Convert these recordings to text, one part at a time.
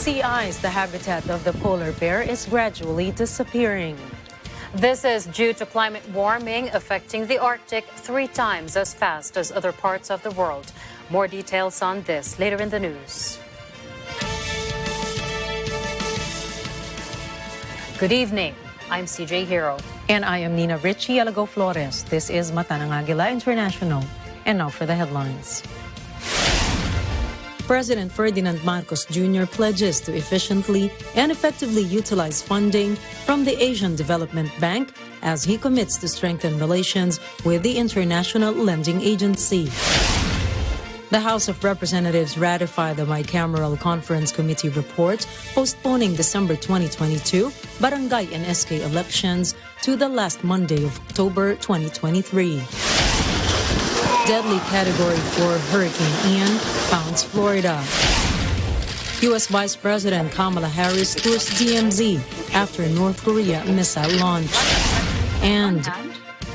sea ice, the habitat of the polar bear, is gradually disappearing. This is due to climate warming affecting the Arctic 3 times as fast as other parts of the world. More details on this later in the news. Good evening. I'm CJ Hero. And I am Nina Richie Alago Flores. This is Mata ng Agila International. And now for the headlines. President Ferdinand Marcos Jr. pledges to efficiently and effectively utilize funding from the Asian Development Bank as he commits to strengthen relations with the International Lending Agency. The House of Representatives ratified the Bicameral Conference Committee report postponing December 2022 barangay and SK elections to the last Monday of October 2023. Deadly Category 4 Hurricane Ian pounds Florida. U.S. Vice President Kamala Harris tours DMZ after North Korea missile launch. And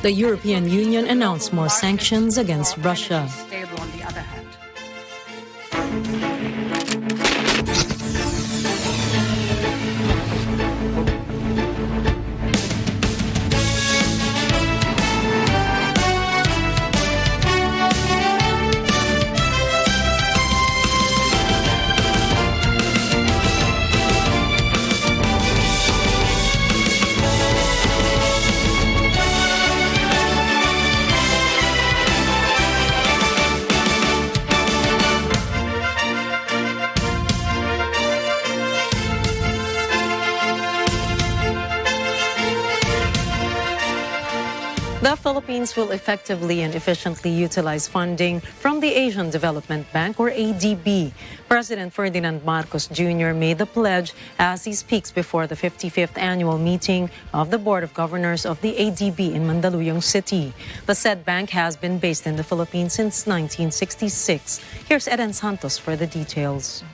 the European Union announced more sanctions against Russia. Stable on the other hand. The Philippines will effectively and efficiently utilize funding from the Asian Development Bank, or ADB. President Ferdinand Marcos Jr. made the pledge as he speaks before the 55th annual meeting of the Board of Governors of the ADB in Mandaluyong City. The said bank has been based in the Philippines since 1966. Here's Eden Santos for the details.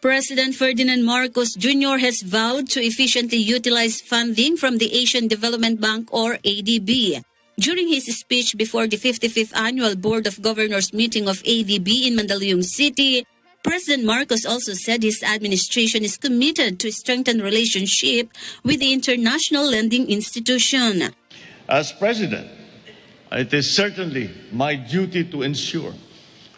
President Ferdinand Marcos Jr. has vowed to efficiently utilize funding from the Asian Development Bank, or ADB. During his speech before the 55th Annual Board of Governors meeting of ADB in Mandaluyong City, President Marcos also said his administration is committed to strengthen relationship with the international lending institution. As President, it is certainly my duty to ensure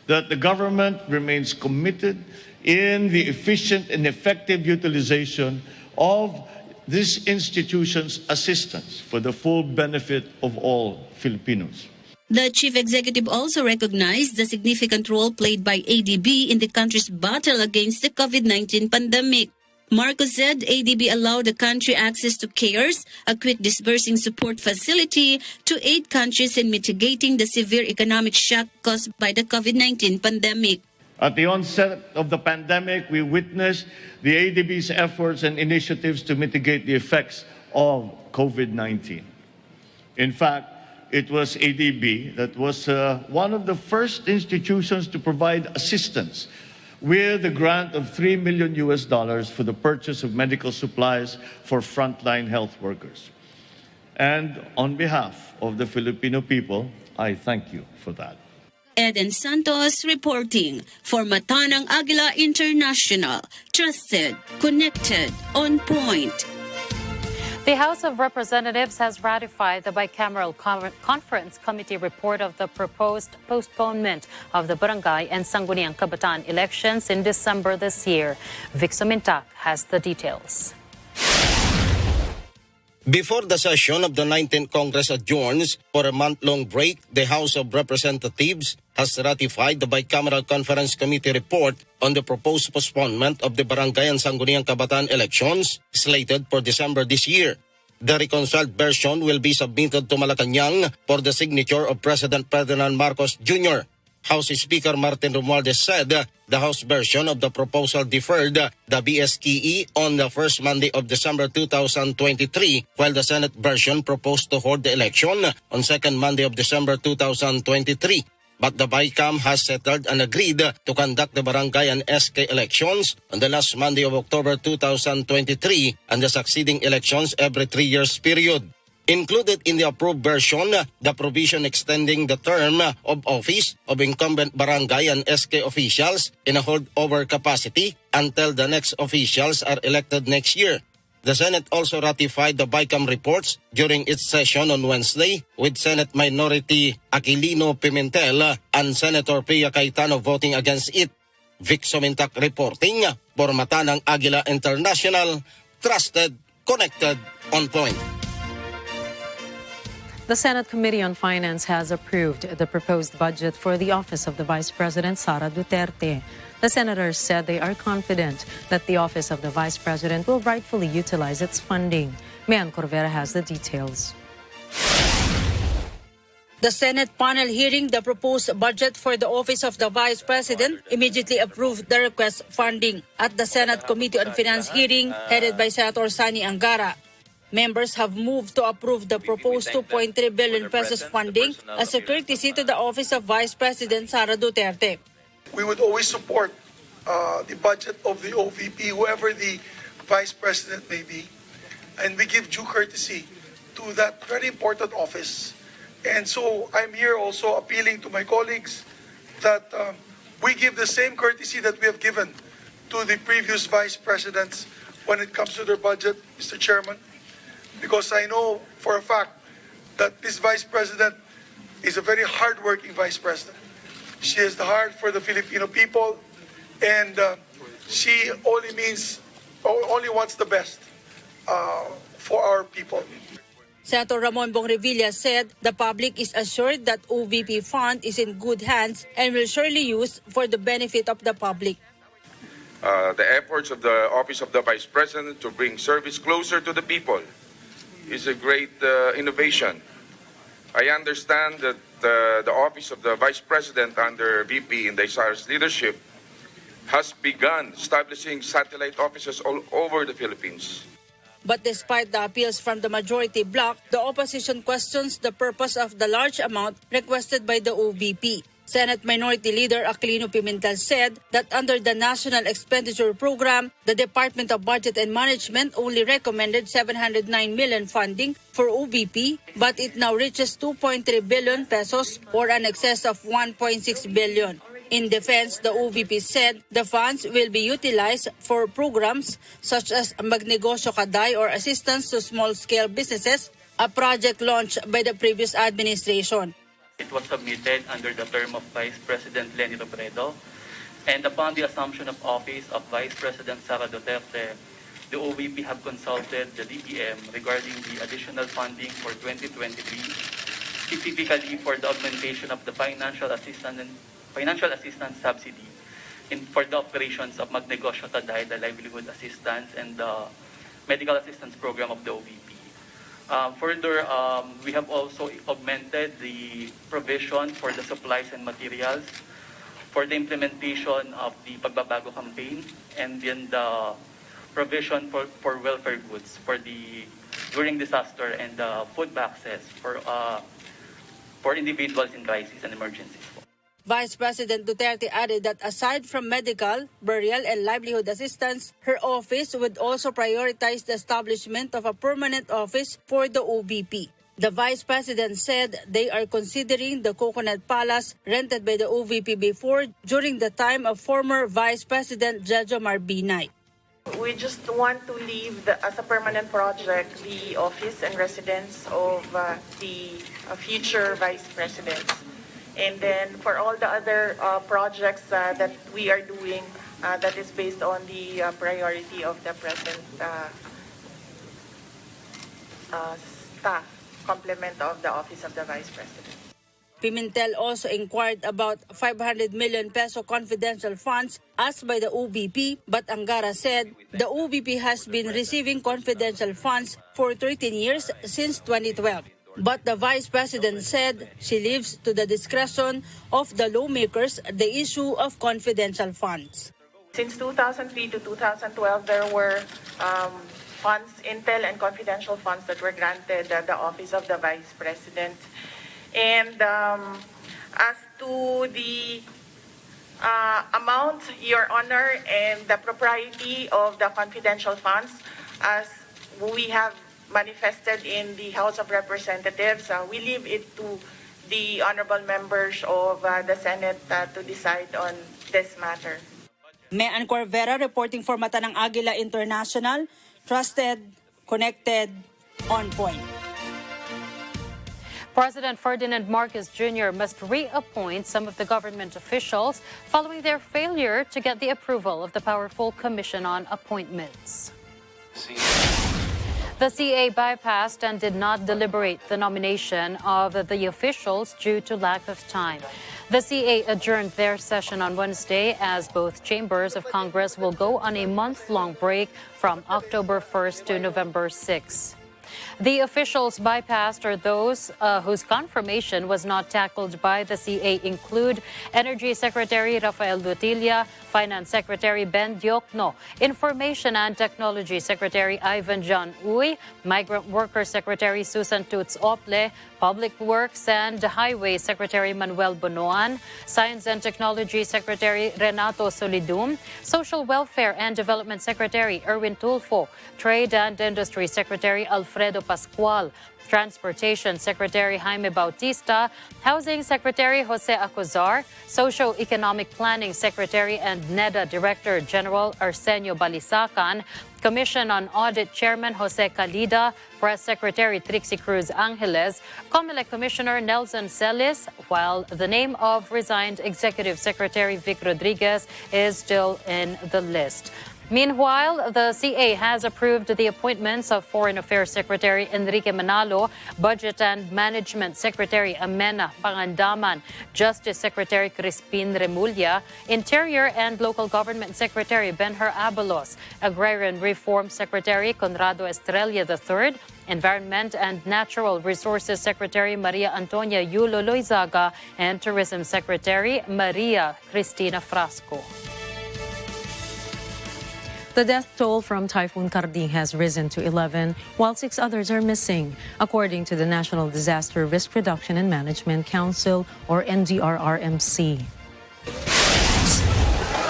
that the government remains committed in the efficient and effective utilization of this institution's assistance for the full benefit of all Filipinos. The chief executive also recognized the significant role played by ADB in the country's battle against the COVID-19 pandemic. Marcos said ADB allowed the country access to CARES, a quick disbursing support facility, to aid countries in mitigating the severe economic shock caused by the COVID-19 pandemic. At the onset of the pandemic, we witnessed the ADB's efforts and initiatives to mitigate the effects of COVID-19. In fact, it was ADB that was one of the first institutions to provide assistance with a grant of $3 million for the purchase of medical supplies for frontline health workers. And on behalf of the Filipino people, I thank you for that. Eden Santos reporting for Mata ng Agila International. Trusted, connected, on point. The House of Representatives has ratified the Bicameral Conference Committee report of the proposed postponement of the Barangay and Sangguniang Kabataan elections in December this year. Vic Sumintak has the details. Before the session of the 19th Congress adjourns for a month-long break, the House of Representatives has ratified the Bicameral Conference Committee report on the proposed postponement of the Barangay and Sangguniang Kabataan elections slated for December this year. The reconciled version will be submitted to Malacanang for the signature of President Ferdinand Marcos Jr. House Speaker Martin Romualdez said the House version of the proposal deferred the BSKE on the first Monday of December 2023, while the Senate version proposed to hold the election on second Monday of December 2023. But the BICAM has settled and agreed to conduct the barangay and SK elections on the last Monday of October 2023 and the succeeding elections every 3 years period. Included in the approved version, the provision extending the term of office of incumbent barangay and SK officials in a holdover capacity until the next officials are elected next year. The Senate also ratified the BICAM reports during its session on Wednesday, with Senate Minority Aquilino Pimentel and Senator Pia Cayetano voting against it. Vic Somintak reporting for Mata ng Agila International, trusted, connected, on point. The Senate Committee on Finance has approved the proposed budget for the office of the Vice President, Sara Duterte. The senators said they are confident that the office of the Vice President will rightfully utilize its funding. Mian Corvera has the details. The Senate panel hearing the proposed budget for the office of the Vice President immediately approved the request funding. At the Senate Committee on Finance hearing, headed by Senator Sani Angara, members have moved to approve the proposed 2.3 billion pesos funding as a courtesy to the office of Vice President Sara Duterte. We would always support the budget of the OVP, whoever the Vice President may be, and we give due courtesy to that very important office. And so I'm here also appealing to my colleagues that we give the same courtesy that we have given to the previous Vice Presidents when it comes to their budget, Mr. Chairman. Because I know for a fact that this Vice President is a very hard-working Vice President. She has the heart for the Filipino people, and she only wants the best for our people. Senator Ramon Bongrevilla said the public is assured that OVP fund is in good hands and will surely use for the benefit of the public. The efforts of the Office of the Vice President to bring service closer to the people is a great innovation. I understand that the Office of the Vice President under VP Indaysa's leadership has begun establishing satellite offices all over the Philippines. But despite the appeals from the majority bloc, the opposition questions the purpose of the large amount requested by the OVP. Senate Minority Leader Aquilino Pimentel said that under the National Expenditure Program, the Department of Budget and Management only recommended 709 million funding for OVP, but it now reaches 2.3 billion pesos or an excess of 1.6 billion. In defense, the OVP said the funds will be utilized for programs such as Magnegosyo Kaday or assistance to small-scale businesses, a project launched by the previous administration. It was submitted under the term of Vice President Leni Robredo, and upon the assumption of office of Vice President Sara Duterte, the OVP have consulted the DBM regarding the additional funding for 2023, specifically for the augmentation of the financial assistance subsidy for the operations of Magnegosyo Kaday, the livelihood assistance, and the medical assistance program of the OVP. Further, we have also augmented the provision for the supplies and materials for the implementation of the Pagbabago campaign, and then the provision for welfare goods during disaster and the food boxes for individuals in crisis and emergencies. Vice President Duterte added that aside from medical, burial, and livelihood assistance, her office would also prioritize the establishment of a permanent office for the OVP. The Vice President said they are considering the Coconut Palace rented by the OVP before during the time of former Vice President Jojo Marbinay. We just want to leave as a permanent project the office and residence of the future Vice Presidents. And then for all the other projects that we are doing, that is based on the priority of the present staff complement of the Office of the Vice President. Pimentel also inquired about 500 million peso confidential funds asked by the OVP, but Angara said the OVP has been receiving confidential funds for 13 years since 2012. But the Vice President said she leaves to the discretion of the lawmakers the issue of confidential funds. Since 2003 to 2012, there were funds, intel and confidential funds that were granted the Office of the Vice President. And as to the amount, Your Honor, and the propriety of the confidential funds, as we have manifested in the House of Representatives. We leave it to the honorable members of the Senate to decide on this matter. Mean Corvera reporting for Mata ng Agila International, trusted, connected, on point. President Ferdinand Marcos Jr. must reappoint some of the government officials following their failure to get the approval of the powerful Commission on Appointments. The CA bypassed and did not deliberate the nomination of the officials due to lack of time. The CA adjourned their session on Wednesday as both chambers of Congress will go on a month-long break from October 1st to November 6th. The officials bypassed are those whose confirmation was not tackled by the CA include Energy Secretary Rafael Lutilla, Finance Secretary Ben Diokno, Information and Technology Secretary Ivan John Uy, Migrant Worker Secretary Susan Toots Ople, Public Works and Highway Secretary Manuel Bonoan, Science and Technology Secretary Renato Solidum, Social Welfare and Development Secretary Erwin Tulfo, Trade and Industry Secretary Alfredo Pascual, Transportation Secretary Jaime Bautista, Housing Secretary Jose Acozar, Socio-Economic Planning Secretary and NEDA Director General Arsenio Balisacan, Commission on Audit Chairman Jose Calida, Press Secretary Trixie Cruz Angeles, COMELEC Commissioner Nelson Celis, while the name of resigned Executive Secretary Vic Rodriguez is still in the list. Meanwhile, the CA has approved the appointments of Foreign Affairs Secretary Enrique Manalo, Budget and Management Secretary Amena Pangandaman, Justice Secretary Crispin Remulla, Interior and Local Government Secretary Benher Abalos, Agrarian Reform Secretary Conrado Estrella III, Environment and Natural Resources Secretary Maria Antonia Yulo Loizaga, and Tourism Secretary Maria Cristina Frasco. The death toll from Typhoon Karding has risen to 11, while 6 others are missing, according to the National Disaster Risk Reduction and Management Council, or NDRRMC.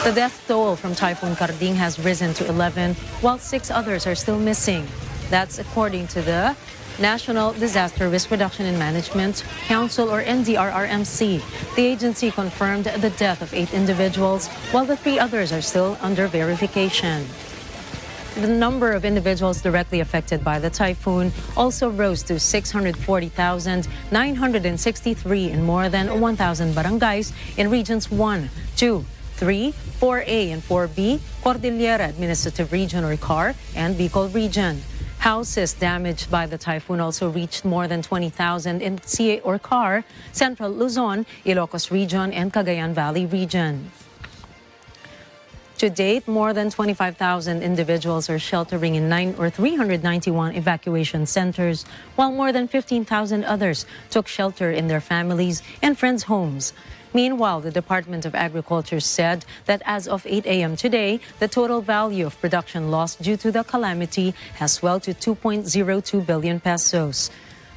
The death toll from Typhoon Karding has risen to 11, while 6 others are still missing. That's according to the National Disaster Risk Reduction and Management Council, or NDRRMC. The agency confirmed the death of 8 individuals, while the 3 others are still under verification. The number of individuals directly affected by the typhoon also rose to 640,963 in more than 1,000 barangays in regions 1, 2, 3, 4A and 4B, Cordillera Administrative Region or CAR, and Bicol Region. Houses damaged by the typhoon also reached more than 20,000 in CA or CAR, Central Luzon, Ilocos Region, and Cagayan Valley Region. To date, more than 25,000 individuals are sheltering in 391 evacuation centers, while more than 15,000 others took shelter in their families and friends' homes. Meanwhile, the Department of Agriculture said that as of 8 a.m. today, the total value of production lost due to the calamity has swelled to 2.02 billion pesos.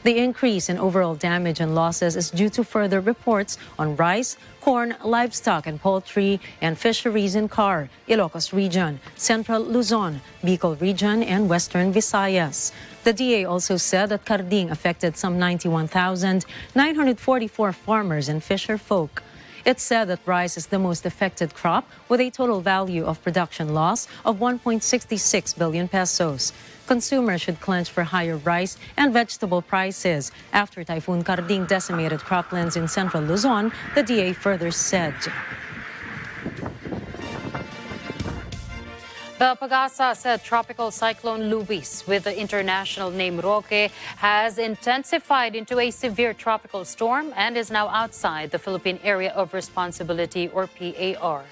The increase in overall damage and losses is due to further reports on rice, corn, livestock and poultry, and fisheries in CAR, Ilocos Region, Central Luzon, Bicol Region, and Western Visayas. The DA also said that Karding affected some 91,944 farmers and fisher folk. It said that rice is the most affected crop with a total value of production loss of 1.66 billion pesos. Consumers should clench for higher rice and vegetable prices. After Typhoon Karding decimated croplands in Central Luzon, the DA further said. The Pagasa said Tropical Cyclone Luis, with the international name Roque, has intensified into a severe tropical storm and is now outside the Philippine Area of Responsibility, or PAR.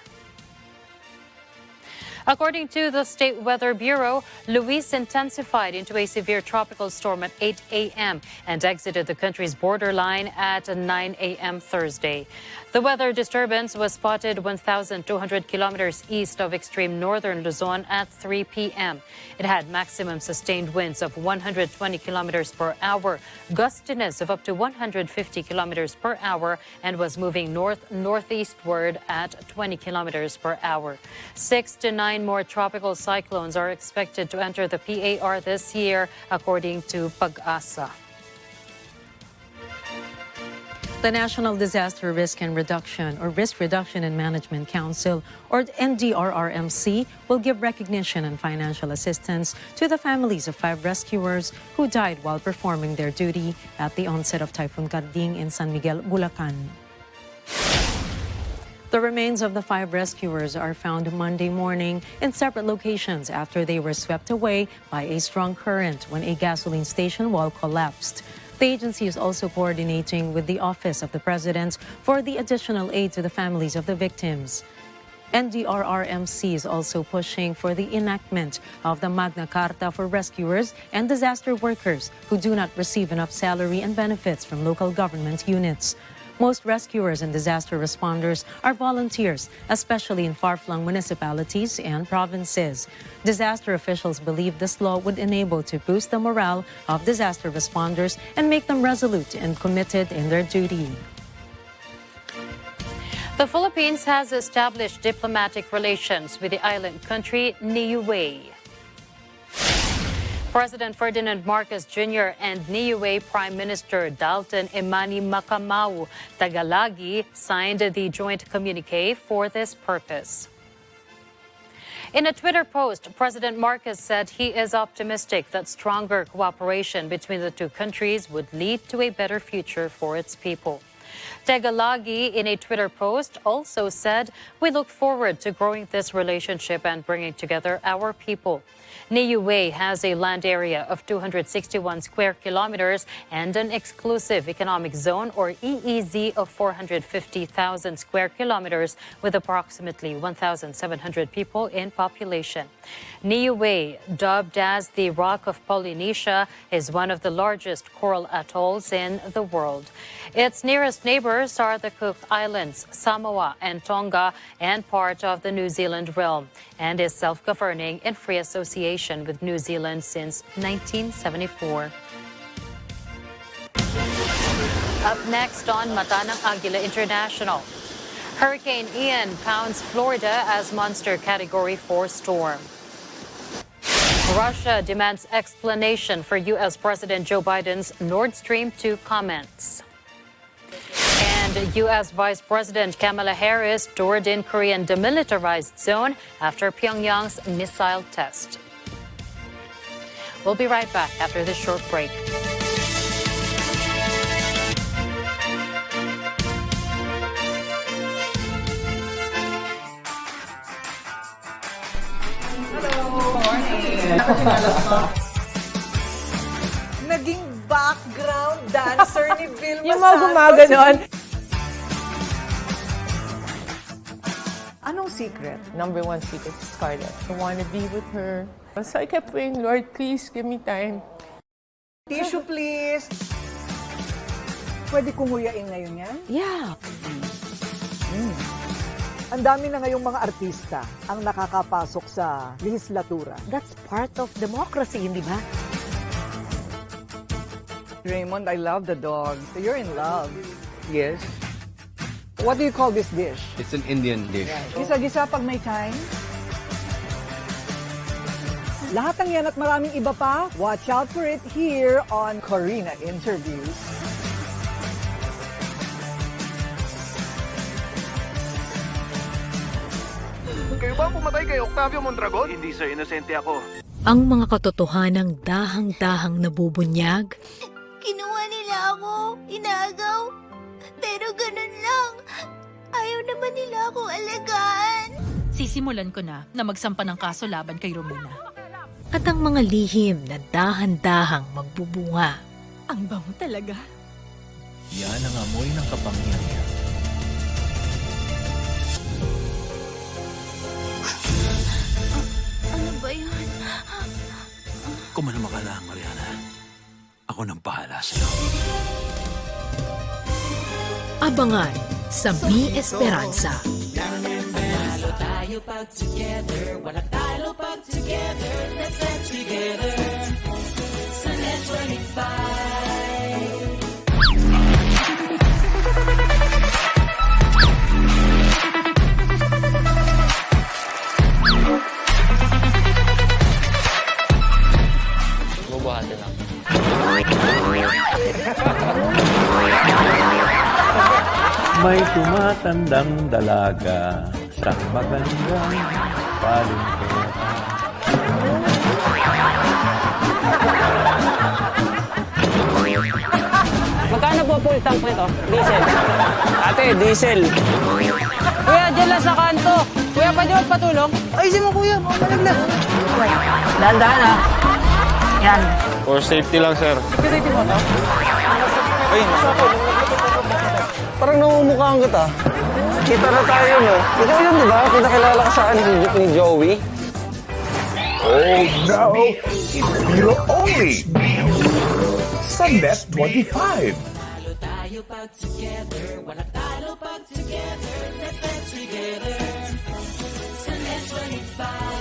According to the State Weather Bureau, Luis intensified into a severe tropical storm at 8 a.m. and exited the country's borderline at 9 a.m. Thursday. The weather disturbance was spotted 1,200 kilometers east of extreme northern Luzon at 3 p.m. It had maximum sustained winds of 120 kilometers per hour, gustiness of up to 150 kilometers per hour, and was moving north-northeastward at 20 kilometers per hour. 6 to 9 9 more tropical cyclones are expected to enter the PAR this year, according to Pag-asa. The National Disaster Risk Reduction and Management Council, or NDRRMC, will give recognition and financial assistance to the families of 5 rescuers who died while performing their duty at the onset of Typhoon Karding in San Miguel, Bulacan. The remains of the 5 rescuers are found Monday morning in separate locations after they were swept away by a strong current when a gasoline station wall collapsed. The agency is also coordinating with the Office of the President for the additional aid to the families of the victims. NDRRMC is also pushing for the enactment of the Magna Carta for rescuers and disaster workers who do not receive enough salary and benefits from local government units. Most rescuers and disaster responders are volunteers, especially in far-flung municipalities and provinces. Disaster officials believe this law would enable to boost the morale of disaster responders and make them resolute and committed in their duty. The Philippines has established diplomatic relations with the island country Niue. President Ferdinand Marcos Jr. and Niue Prime Minister Dalton Emani Macamau Tagalagi signed the joint communique for this purpose. In a Twitter post, President Marcos said he is optimistic that stronger cooperation between the two countries would lead to a better future for its people. Tagalagi, in a Twitter post, also said, "We look forward to growing this relationship and bringing together our people." Niue has a land area of 261 square kilometers and an exclusive economic zone, or EEZ, of 450,000 square kilometers with approximately 1,700 people in population. Niue, dubbed as the Rock of Polynesia, is one of the largest coral atolls in the world. Its nearest neighbors are the Cook Islands, Samoa, and Tonga, and part of the New Zealand realm, and is self-governing in free association with New Zealand since 1974. Up next on Mata ng Agila International, Hurricane Ian pounds Florida as monster Category 4 storm. Russia demands explanation for U.S. President Joe Biden's Nord Stream 2 comments. And U.S. Vice President Kamala Harris toured in Korean demilitarized zone after Pyongyang's missile test. We'll be right back after this short break. Naging background dancer ni Vilma Yung mga gumaganon. Anong secret? Number 1 secret is Scarlett. I want to be with her. So I kept praying, Lord, please give me time. Tissue, please. Pwede kumuyain ngayon yan? Yeah. Ang dami na ngayong mga artista ang nakakapasok sa lehislatura. That's part of democracy, hindi ba? Raymond, I love the dog. So you're in love. Yes. What do you call this dish? It's an Indian dish. Gisa-gisa pag may time. Lahat ng yan at maraming iba pa, watch out for it here on Corina Interviews. Kayo ba pumatay kay Octavio Mondragon? Hindi sir, inosente ako. Ang mga katotohanang dahang-dahang nabubunyag. Kinuha nila ako, inagaw, pero ganun lang. Ayaw naman nila akong alagaan. Sisimulan ko na magsampa ng kaso laban kay Romina. At ang mga lihim na dahan-dahang magbubunga. Ang bango talaga. Yan ang amoy ng kapangyarihan. Ano ba yun? Kumalma ka lang, Mariana. Ako nang bahala sa'yo. Abangan sa Mi Esperanza. Nanalo tayo pag together. Wala talo pag together. Let's get together. Sa Net 25. magandang dalaga sa magandang palimpera. Magkano po full tank nito? Diesel. Ate, diesel. Kuya, dyan lang sa kanto. Kuya, pwede magpatulong? Ayusin mo, kuya. Malaglag. Dahan-dahan, ha? Yan. For safety lang, sir. Security mo to? Ay, parang namumukhaan kita. Kita na tayo, no? Ikaw yun, di ba? Pinakilala ka sa akin ni Joey. Oh, no. It's beer only. Sa Net 25. Talo tayo pag together. Wala talo pag together. Let's get together. Sa Net 25.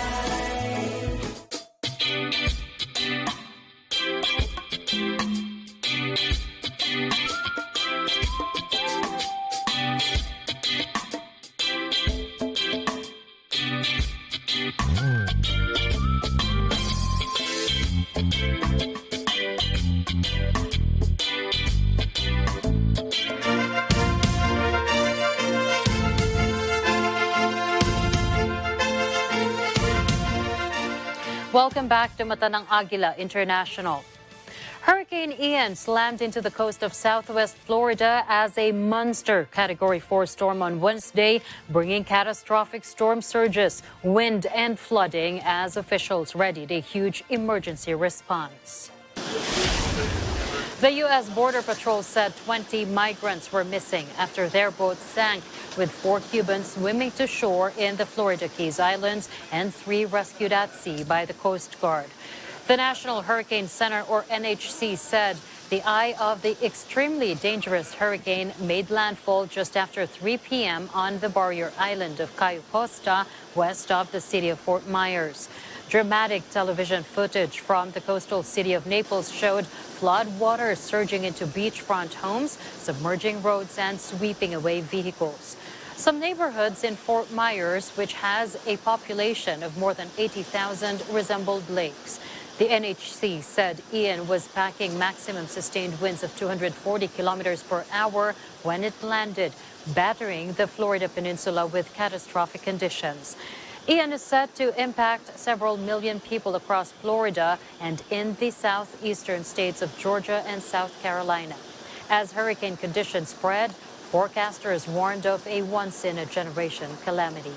Welcome back to Matanang Agila International. Hurricane Ian slammed into the coast of southwest Florida as a monster Category 4 storm on Wednesday, bringing catastrophic storm surges, wind and flooding as officials readied a huge emergency response. The U.S. Border Patrol said 20 migrants were missing after their boat sank, with 4 Cubans swimming to shore in the Florida Keys Islands and 3 rescued at sea by the Coast Guard. The National Hurricane Center, or NHC, said the eye of the extremely dangerous hurricane made landfall just after 3 p.m. on the barrier island of Cayo Costa, west of the city of Fort Myers. Dramatic television footage from the coastal city of Naples showed flood water surging into beachfront homes, submerging roads and sweeping away vehicles. Some neighborhoods in Fort Myers, which has a population of more than 80,000, resembled lakes. The NHC said Ian was packing maximum sustained winds of 240 kilometers per hour when it landed, battering the Florida peninsula with catastrophic conditions. Ian is set to impact several million people across Florida and in the southeastern states of Georgia and South Carolina. As hurricane conditions spread, forecasters warned of a once-in-a-generation calamity.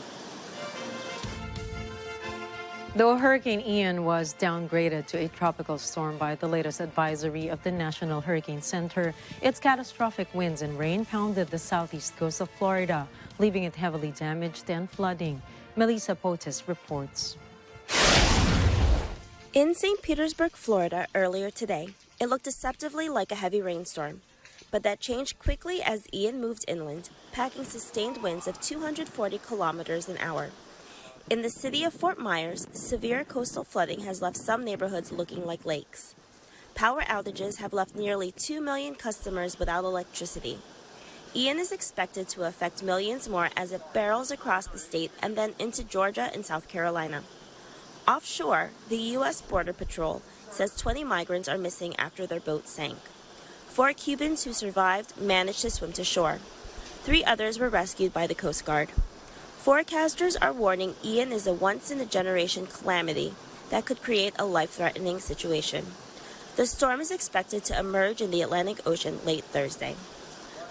Though Hurricane Ian was downgraded to a tropical storm by the latest advisory of the National Hurricane Center, its catastrophic winds and rain pounded the southeast coast of Florida, leaving it heavily damaged and flooding. Melissa Potes reports. In St. Petersburg, Florida, earlier today, it looked deceptively like a heavy rainstorm. But that changed quickly as Ian moved inland, packing sustained winds of 240 kilometers an hour. In the city of Fort Myers, severe coastal flooding has left some neighborhoods looking like lakes. Power outages have left nearly 2 million customers without electricity. Ian is expected to affect millions more as it barrels across the state and then into Georgia and South Carolina. Offshore, the U.S. Border Patrol says 20 migrants are missing after their boat sank. 4 Cubans who survived managed to swim to shore. 3 others were rescued by the Coast Guard. Forecasters are warning Ian is a once-in-a-generation calamity that could create a life-threatening situation. The storm is expected to emerge in the Atlantic Ocean late Thursday.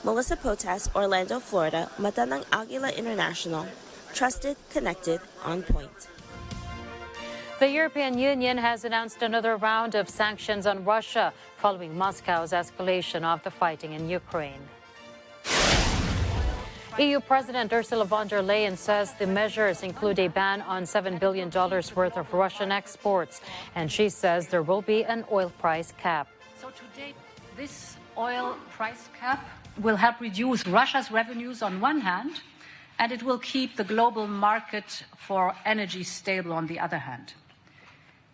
Melissa Potes, Orlando, Florida, Matanang Agila International. Trusted, connected, on point. The European Union has announced another round of sanctions on Russia following Moscow's escalation of the fighting in Ukraine. EU President Ursula von der Leyen says the measures include a ban on $7 billion worth of Russian exports, and she says there will be an oil price cap. So today, this oil price cap will help reduce Russia's revenues on one hand, and it will keep the global market for energy stable on the other hand.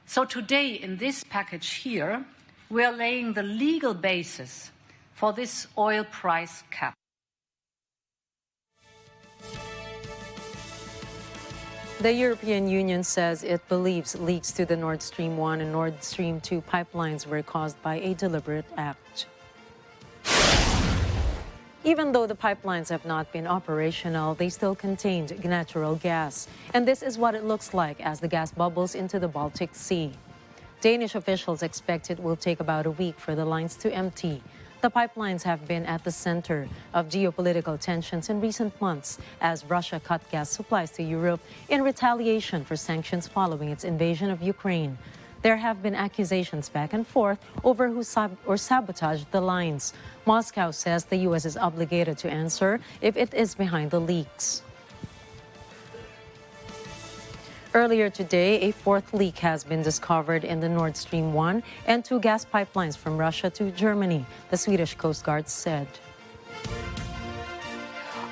So today, in this package here, we are laying the legal basis for this oil price cap. The European Union says it believes leaks to the Nord Stream 1 and Nord Stream 2 pipelines were caused by a deliberate act. Even though the pipelines have not been operational, they still contained natural gas. And this is what it looks like as the gas bubbles into the Baltic Sea. Danish officials expect it will take about a week for the lines to empty. The pipelines have been at the center of geopolitical tensions in recent months as Russia cut gas supplies to Europe in retaliation for sanctions following its invasion of Ukraine. There have been accusations back and forth over who sabotaged the lines. Moscow says the U.S. is obligated to answer if it is behind the leaks. Earlier today, a fourth leak has been discovered in the Nord Stream 1 and 2 gas pipelines from Russia to Germany, the Swedish Coast Guard said.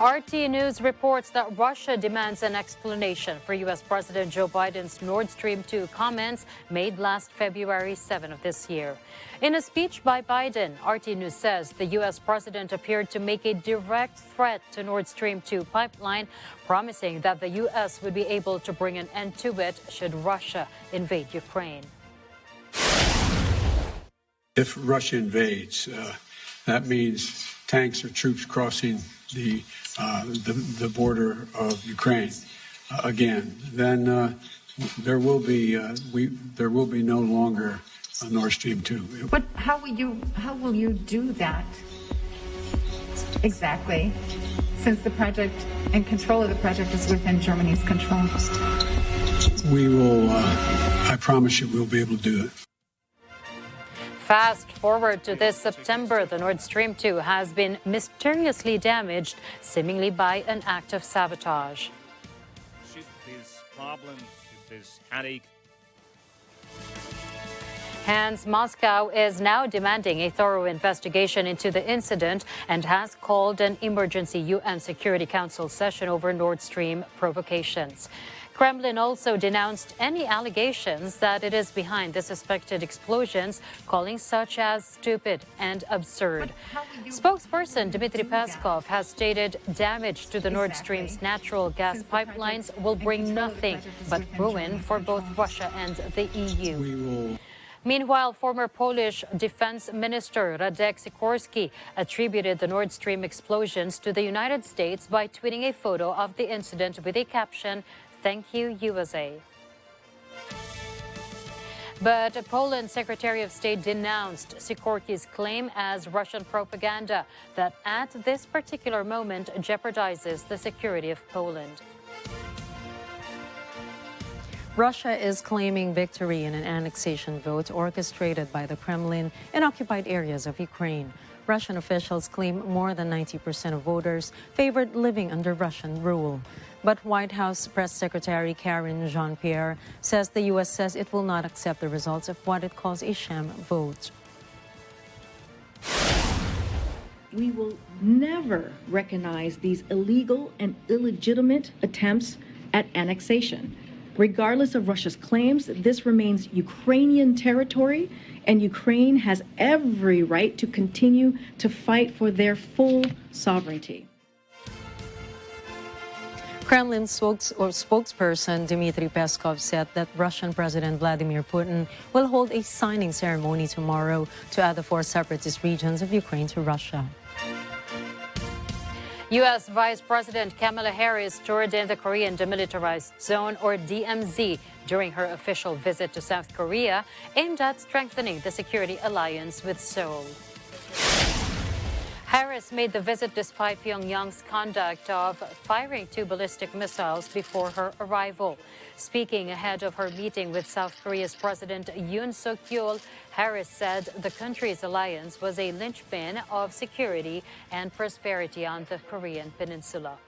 RT News reports that Russia demands an explanation for U.S. President Joe Biden's Nord Stream 2 comments made last February 7 of this year. In a speech by Biden, RT News says the U.S. president appeared to make a direct threat to Nord Stream 2 pipeline, promising that the U.S. would be able to bring an end to it should Russia invade Ukraine. If Russia invades, that means tanks or troops crossing the border of Ukraine again. Then there will be no longer a Nord Stream 2. But how will you do that exactly? Since the project and control of the project is within Germany's control. We will. I promise you, we'll be able to do it. Fast forward to this September, the Nord Stream 2 has been mysteriously damaged, seemingly by an act of sabotage. This problem, this headache. Hence, Moscow is now demanding a thorough investigation into the incident and has called an emergency UN Security Council session over Nord Stream provocations. Kremlin also denounced any allegations that it is behind the suspected explosions, calling such as stupid and absurd. Spokesperson Dmitry Peskov has stated damage to the Nord Stream's natural gas pipelines will bring nothing but ruin for both Russia and the EU. Meanwhile, former Polish Defense Minister Radek Sikorski attributed the Nord Stream explosions to the United States by tweeting a photo of the incident with a caption, "Thank you, USA." But Poland's Secretary of State denounced Sikorski's claim as Russian propaganda that at this particular moment jeopardizes the security of Poland. Russia is claiming victory in an annexation vote orchestrated by the Kremlin in occupied areas of Ukraine. Russian officials claim more than 90% of voters favored living under Russian rule. But White House Press Secretary Karine Jean-Pierre says the U.S. says it will not accept the results of what it calls a sham vote. We will never recognize these illegal and illegitimate attempts at annexation. Regardless of Russia's claims, this remains Ukrainian territory, and Ukraine has every right to continue to fight for their full sovereignty. Kremlin spokesperson Dmitry Peskov said that Russian President Vladimir Putin will hold a signing ceremony tomorrow to add the 4 separatist regions of Ukraine to Russia. U.S. Vice President Kamala Harris toured in the Korean Demilitarized Zone, or DMZ, during her official visit to South Korea, aimed at strengthening the security alliance with Seoul. Harris made the visit despite Pyongyang's conduct of firing 2 ballistic missiles before her arrival. Speaking ahead of her meeting with South Korea's President Yoon Suk-yeol, Harris said the country's alliance was a linchpin of security and prosperity on the Korean peninsula.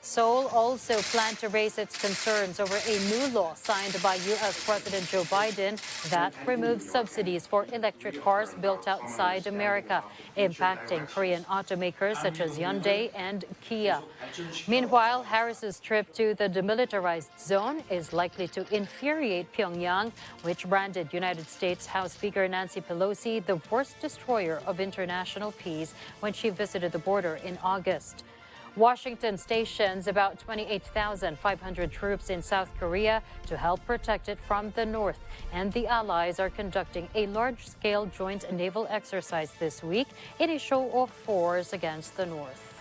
Seoul also planned to raise its concerns over a new law signed by U.S. President Joe Biden that removes subsidies for electric cars built outside America, impacting Korean automakers such as Hyundai and Kia. Meanwhile, Harris's trip to the demilitarized zone is likely to infuriate Pyongyang, which branded United States House Speaker Nancy Pelosi the worst destroyer of international peace when she visited the border in August. Washington stations about 28,500 troops in South Korea to help protect it from the north. And the allies are conducting a large-scale joint naval exercise this week in a show of force against the north.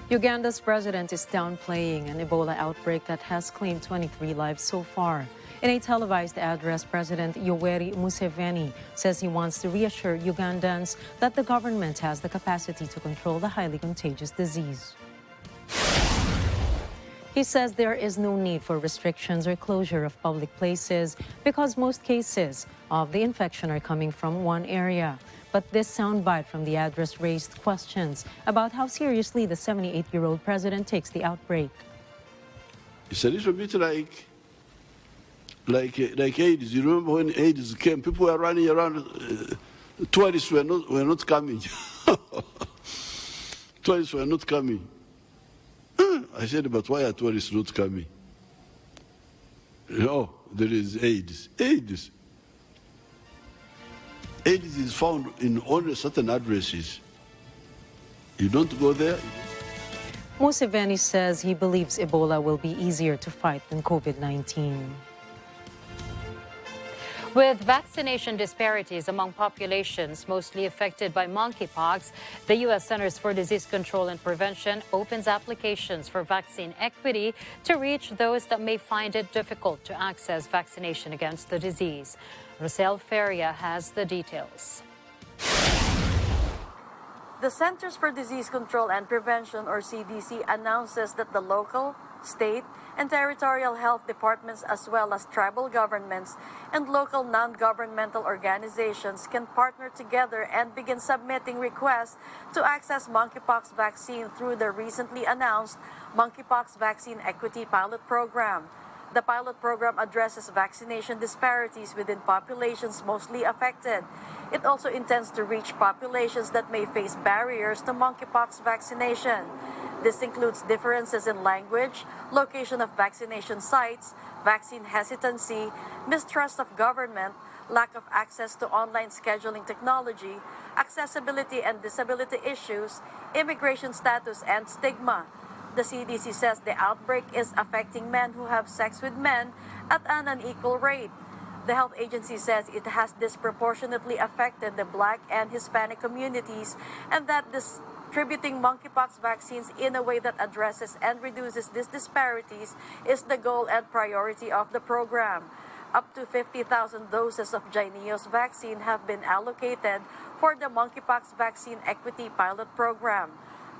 Uganda's president is downplaying an Ebola outbreak that has claimed 23 lives so far. In a televised address, President Yoweri Museveni says he wants to reassure Ugandans that the government has the capacity to control the highly contagious disease. He says there is no need for restrictions or closure of public places because most cases of the infection are coming from one area. But this soundbite from the address raised questions about how seriously the 78-year-old president takes the outbreak. It's a little bit like AIDS. You remember when AIDS came, people were running around. Tourists were not coming. Tourists were not coming. I said, but why are tourists not coming? Oh, there is AIDS. AIDS is found in only certain addresses. You don't go there. Museveni says he believes Ebola will be easier to fight than COVID-19. With vaccination disparities among populations mostly affected by monkeypox, the U.S. Centers for Disease Control and Prevention opens applications for vaccine equity to reach those that may find it difficult to access vaccination against the disease. Rosel Feria has the details. The Centers for Disease Control and Prevention, or CDC, announces that the local, state, and territorial health departments, as well as tribal governments and local non-governmental organizations, can partner together and begin submitting requests to access monkeypox vaccine through the recently announced Monkeypox Vaccine Equity Pilot Program. The pilot program addresses vaccination disparities within populations mostly affected. It also intends to reach populations that may face barriers to monkeypox vaccination. This includes differences in language, location of vaccination sites, vaccine hesitancy, mistrust of government, lack of access to online scheduling technology, accessibility and disability issues, immigration status, and stigma. The CDC says the outbreak is affecting men who have sex with men at an unequal rate. The health agency says it has disproportionately affected the Black and Hispanic communities and that distributing monkeypox vaccines in a way that addresses and reduces these disparities is the goal and priority of the program. Up to 50,000 doses of Jynneos vaccine have been allocated for the Monkeypox Vaccine Equity Pilot Program.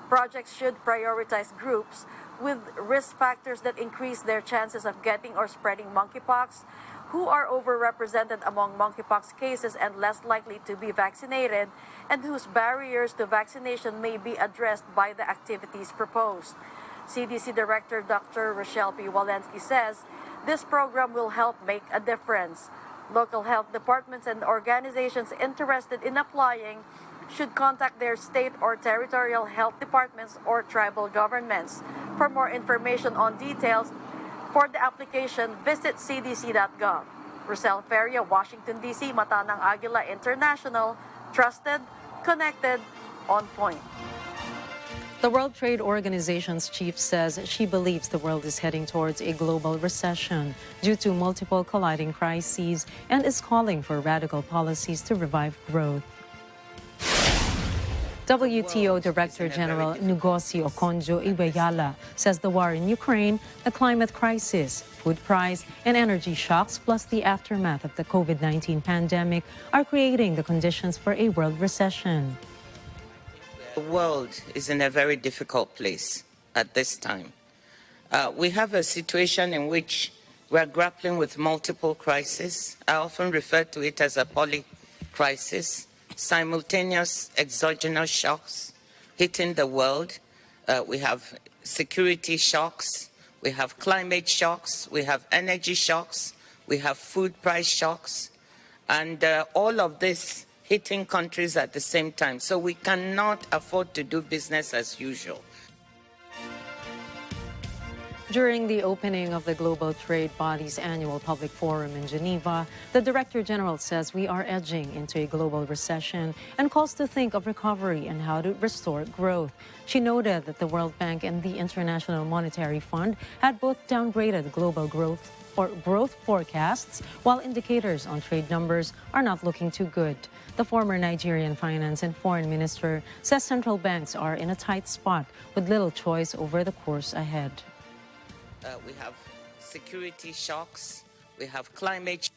Projects should prioritize groups with risk factors that increase their chances of getting or spreading monkeypox, who are overrepresented among monkeypox cases and less likely to be vaccinated, and whose barriers to vaccination may be addressed by the activities proposed. CDC Director Dr. Rochelle P. Walensky says this program will help make a difference. Local health departments and organizations interested in applying should contact their state or territorial health departments or tribal governments. For more information on details for the application, visit cdc.gov. Rosel Feria, Washington, D.C., Mata ng Agila International, trusted, connected, on point. The World Trade Organization's chief says she believes the world is heading towards a global recession due to multiple colliding crises and is calling for radical policies to revive growth. WTO Director General Ngozi Okonjo-Iweala says the war in Ukraine, the climate crisis, food price, and energy shocks, plus the aftermath of the COVID-19 pandemic, are creating the conditions for a world recession. The world is in a very difficult place at this time. We have a situation in which we're grappling with multiple crises. I often refer to it as a poly-crisis. Simultaneous exogenous shocks hitting the world. We have security shocks, we have climate shocks, we have energy shocks, we have food price shocks, and all of this hitting countries at the same time. So we cannot afford to do business as usual. During the opening of the Global Trade Body's annual public forum in Geneva, the Director General says we are edging into a global recession and calls to think of recovery and how to restore growth. She noted that the World Bank and the International Monetary Fund had both downgraded global growth forecasts, while indicators on trade numbers are not looking too good. The former Nigerian finance and foreign minister says central banks are in a tight spot with little choice over the course ahead. We have security shocks, we have climate.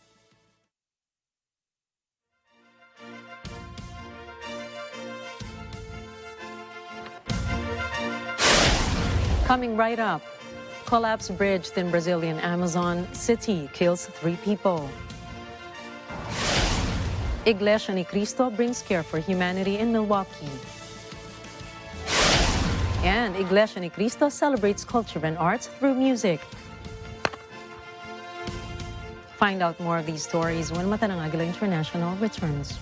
Coming right up, collapsed bridge in Brazilian Amazon city kills 3 people. Iglesia ni Cristo brings care for humanity in Milwaukee. And Iglesia ni Cristo celebrates culture and arts through music. Find out more of these stories when Mata ng Agila International returns.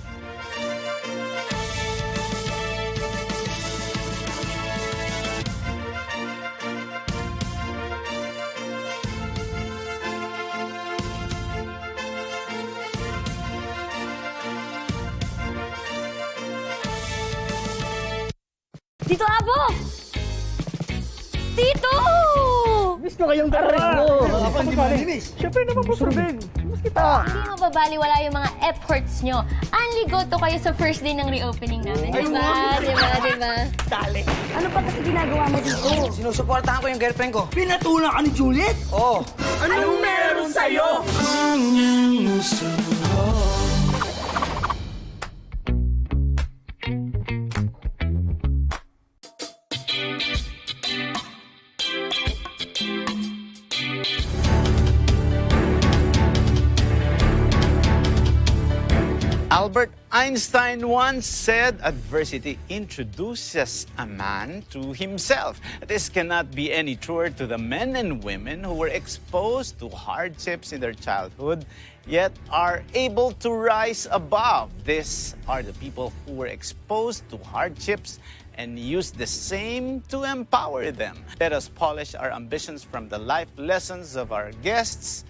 Tito Abo! Tito! Miss ko kayong dalawa! Kapag di maninis! Siyempre naman po, Sir Ben! Miss kita! Hindi mababaliwala yung mga efforts nyo. Anligoto kayo sa first day ng reopening namin. Diba? Dali! Ano pa kasi ginagawa mo dito? Sinusuportahan ko yung girlfriend ko. Pinatulang ka ni Juliet? Oo. Anong meron sa'yo? Albert Einstein once said, adversity introduces a man to himself. This cannot be any truer to the men and women who were exposed to hardships in their childhood, yet are able to rise above. These are the people who were exposed to hardships and use the same to empower them. Let us polish our ambitions from the life lessons of our guests,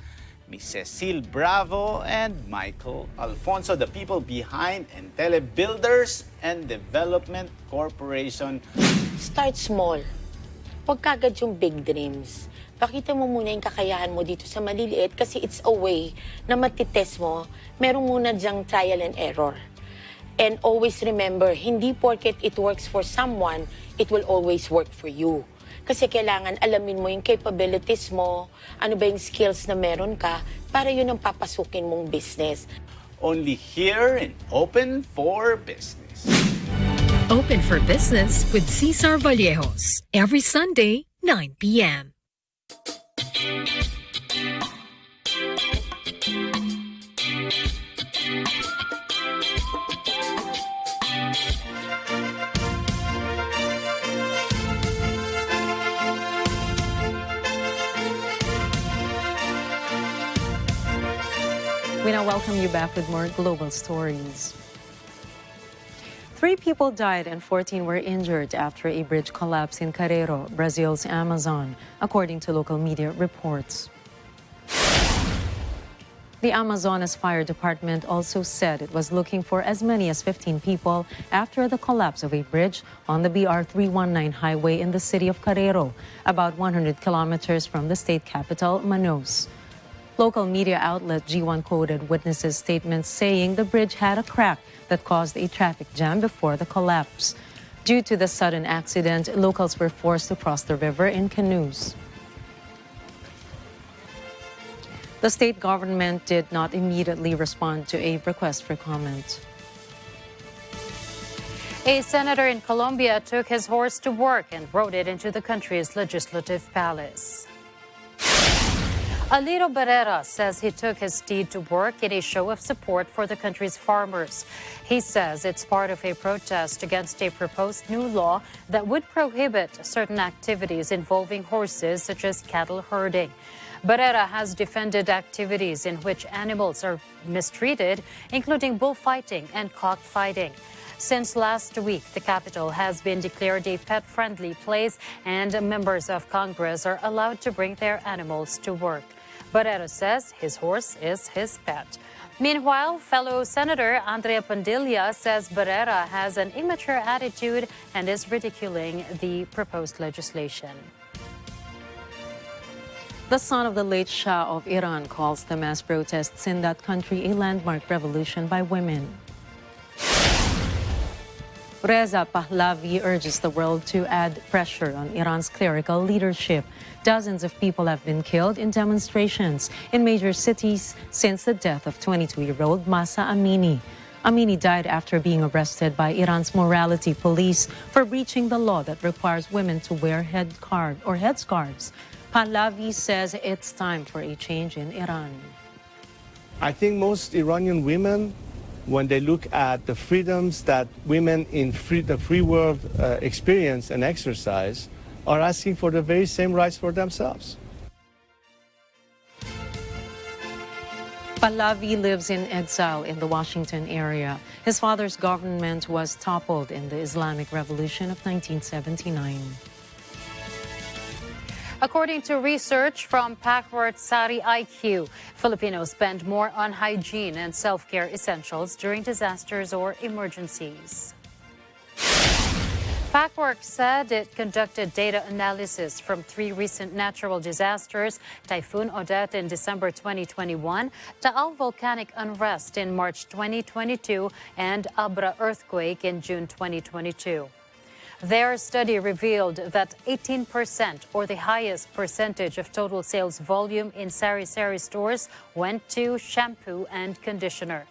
Miss Cecile Bravo and Michael Alfonso, the people behind Entele Builders and Development Corporation. Start small. Huwag kagad yung big dreams. Pakita mo muna yung kakayahan mo dito sa maliliit kasi it's a way na matitest mo. Meron muna dyang trial and error. And always remember, hindi porket it works for someone, it will always work for you. Kasi kailangan alamin mo yung capabilities mo, ano ba yung skills na meron ka, para yun ang papasukin mong business. Only here in Open for Business. Open for Business with Cesar Vallejos. Every Sunday, 9 p.m. We now welcome you back with more global stories. 3 people died and 14 were injured after a bridge collapsed in Carreiro, Brazil's Amazon, according to local media reports. The Amazonas Fire Department also said it was looking for as many as 15 people after the collapse of a bridge on the BR-319 highway in the city of Carreiro, about 100 kilometers from the state capital, Manaus. Local media outlet G1 quoted witnesses' statements saying the bridge had a crack that caused a traffic jam before the collapse. Due to the sudden accident, locals were forced to cross the river in canoes. The state government did not immediately respond to a request for comment. A senator in Colombia took his horse to work and rode it into the country's legislative palace. Aliro Barrera says he took his steed to work in a show of support for the country's farmers. He says it's part of a protest against a proposed new law that would prohibit certain activities involving horses, such as cattle herding. Barrera has defended activities in which animals are mistreated, including bullfighting and cockfighting. Since last week, the capital has been declared a pet-friendly place, and members of Congress are allowed to bring their animals to work. Barrera says his horse is his pet. Meanwhile, fellow Senator Andrea Pandilla says Barrera has an immature attitude and is ridiculing the proposed legislation. The son of the late Shah of Iran calls the mass protests in that country a landmark revolution by women. Reza Pahlavi urges the world to add pressure on Iran's clerical leadership. Dozens of people have been killed in demonstrations in major cities since the death of 22-year-old Mahsa Amini. Amini died after being arrested by Iran's morality police for breaching the law that requires women to wear headscarves. Pahlavi says it's time for a change in Iran. I think most Iranian women, when they look at the freedoms that women in the free world experience and exercise, are asking for the very same rights for themselves. Pahlavi lives in exile in the Washington area. His father's government was toppled in the Islamic Revolution of 1979. According to research from Packworth Sari IQ, Filipinos spend more on hygiene and self-care essentials during disasters or emergencies. Packwork said it conducted data analysis from 3 recent natural disasters: Typhoon Odette in December 2021, Taal volcanic unrest in March 2022, and Abra earthquake in June 2022. Their study revealed that 18%, or the highest percentage of total sales volume in sari-sari stores, went to shampoo and conditioner.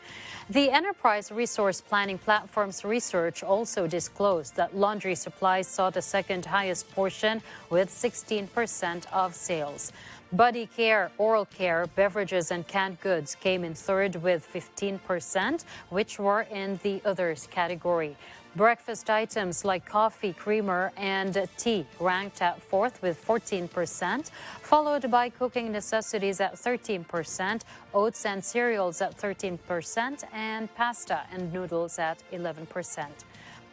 The Enterprise Resource Planning Platform's research also disclosed that laundry supplies saw the second highest portion with 16% of sales. Body care, oral care, beverages, and canned goods came in third with 15%, which were in the others category. Breakfast items like coffee, creamer, and tea ranked at fourth with 14%, followed by cooking necessities at 13%, oats and cereals at 13%, and pasta and noodles at 11%.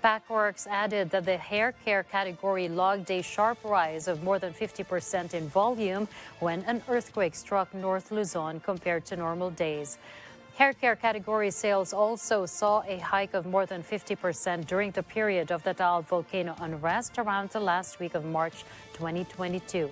Packworks added that the hair care category logged a sharp rise of more than 50% in volume when an earthquake struck North Luzon compared to normal days. Hair care category sales also saw a hike of more than 50% during the period of the Taal volcano unrest around the last week of March 2022.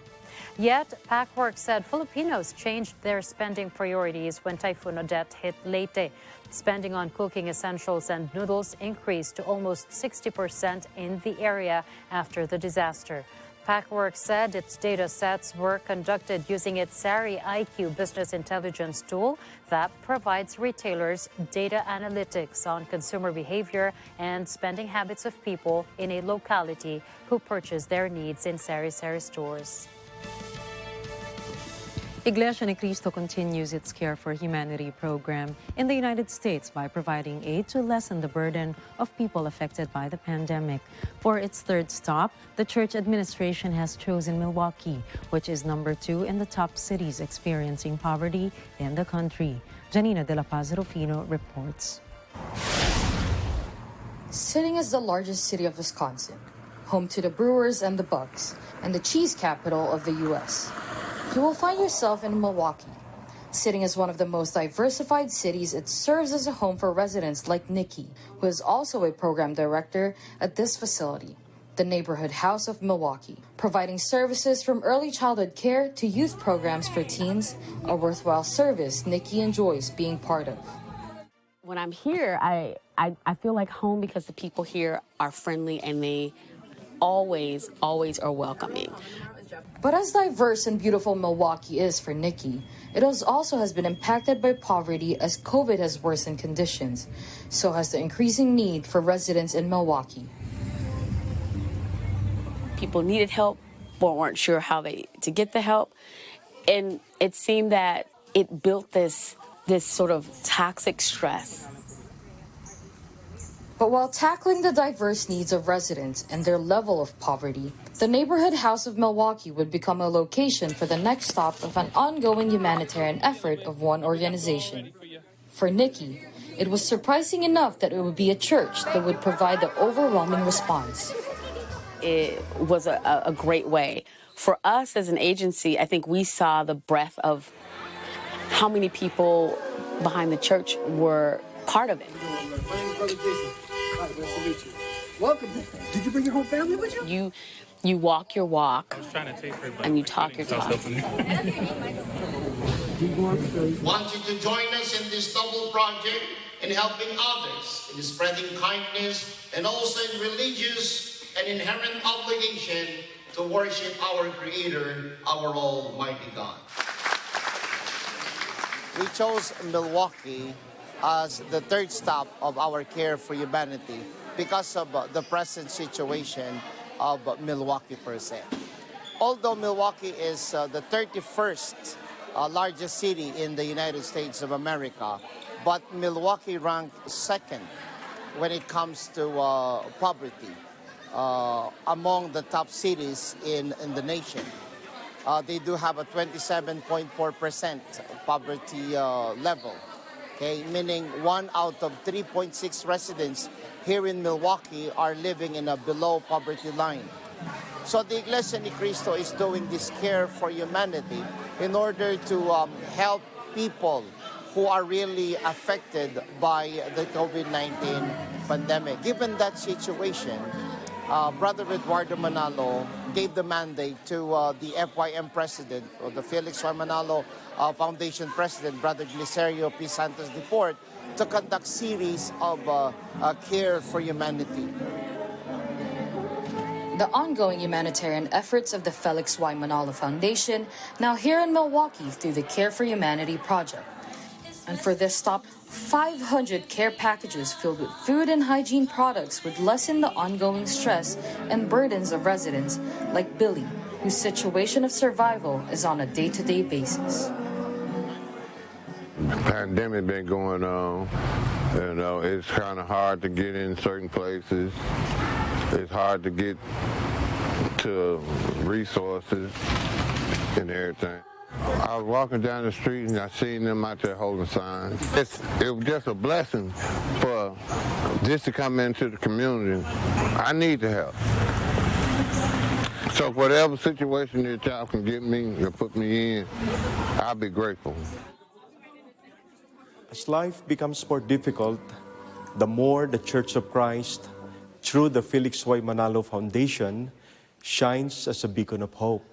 Yet, Packwork said Filipinos changed their spending priorities when Typhoon Odette hit Leyte. Spending on cooking essentials and noodles increased to almost 60% in the area after the disaster. Packwork said its data sets were conducted using its Sari IQ business intelligence tool that provides retailers data analytics on consumer behavior and spending habits of people in a locality who purchase their needs in sari-sari stores. Iglesia Ni Cristo continues its Care for Humanity program in the United States by providing aid to lessen the burden of people affected by the pandemic. For its third stop, the church administration has chosen Milwaukee, which is number 2 in the top cities experiencing poverty in the country. Janina De La Paz Rufino reports. Sitting as the largest city of Wisconsin, home to the Brewers and the Bucks, and the cheese capital of the U.S., you will find yourself in Milwaukee. Sitting as one of the most diversified cities, it serves as a home for residents like Nikki, who is also a program director at this facility, the Neighborhood House of Milwaukee, providing services from early childhood care to youth programs for teens, a worthwhile service Nikki enjoys being part of. When I'm here, I feel like home because the people here are friendly and they always are welcoming. But as diverse and beautiful Milwaukee is for Nikki, it also has been impacted by poverty as COVID has worsened conditions. So has the increasing need for residents in Milwaukee. People needed help, but weren't sure how to get the help. And it seemed that it built this sort of toxic stress. But while tackling the diverse needs of residents and their level of poverty, the Neighborhood House of Milwaukee would become a location for the next stop of an ongoing humanitarian effort of one organization. For Nikki, It was surprising enough that it would be a church that would provide the overwhelming response. It was a great way. For us as an agency, I think we saw the breadth of how many people behind the church were part of it. Welcome. Did you bring your whole family with you? You walk your walk, I was trying to take her, but and you talk your talk. Want you to join us in this noble project in helping others, in spreading kindness, and also in religious and inherent obligation to worship our Creator, our Almighty God. We chose Milwaukee as the third stop of our Care for Humanity because of the present situation of Milwaukee per se. Although Milwaukee is the 31st largest city in the United States of America, but Milwaukee ranked second when it comes to poverty among the top cities in the nation. They do have a 27.4% poverty level, okay? Meaning 1 out of 3.6 residents here in Milwaukee are living in a below poverty line. So the Iglesia ni Cristo is doing this Care for Humanity in order to help people who are really affected by the COVID-19 pandemic. Given that situation, Brother Eduardo Manalo gave the mandate to the FYM president, or the Felix Y. Manalo Foundation president, Brother Glicerio P. Santos IV, to conduct series of Care for Humanity. The ongoing humanitarian efforts of the Felix Y. Manalo Foundation, now here in Milwaukee through the Care for Humanity project. And for this stop, 500 care packages filled with food and hygiene products would lessen the ongoing stress and burdens of residents like Billy, whose situation of survival is on a day-to-day basis. The pandemic been going on. You know, it's kind of hard to get in certain places. It's hard to get to resources and everything. I was walking down the street and I seen them out there holding signs. It was just a blessing for just to come into the community. I need the help. So whatever situation that y'all can get me or put me in, I'll be grateful. As life becomes more difficult, the more the Church of Christ, through the Felix Y. Manalo Foundation, shines as a beacon of hope.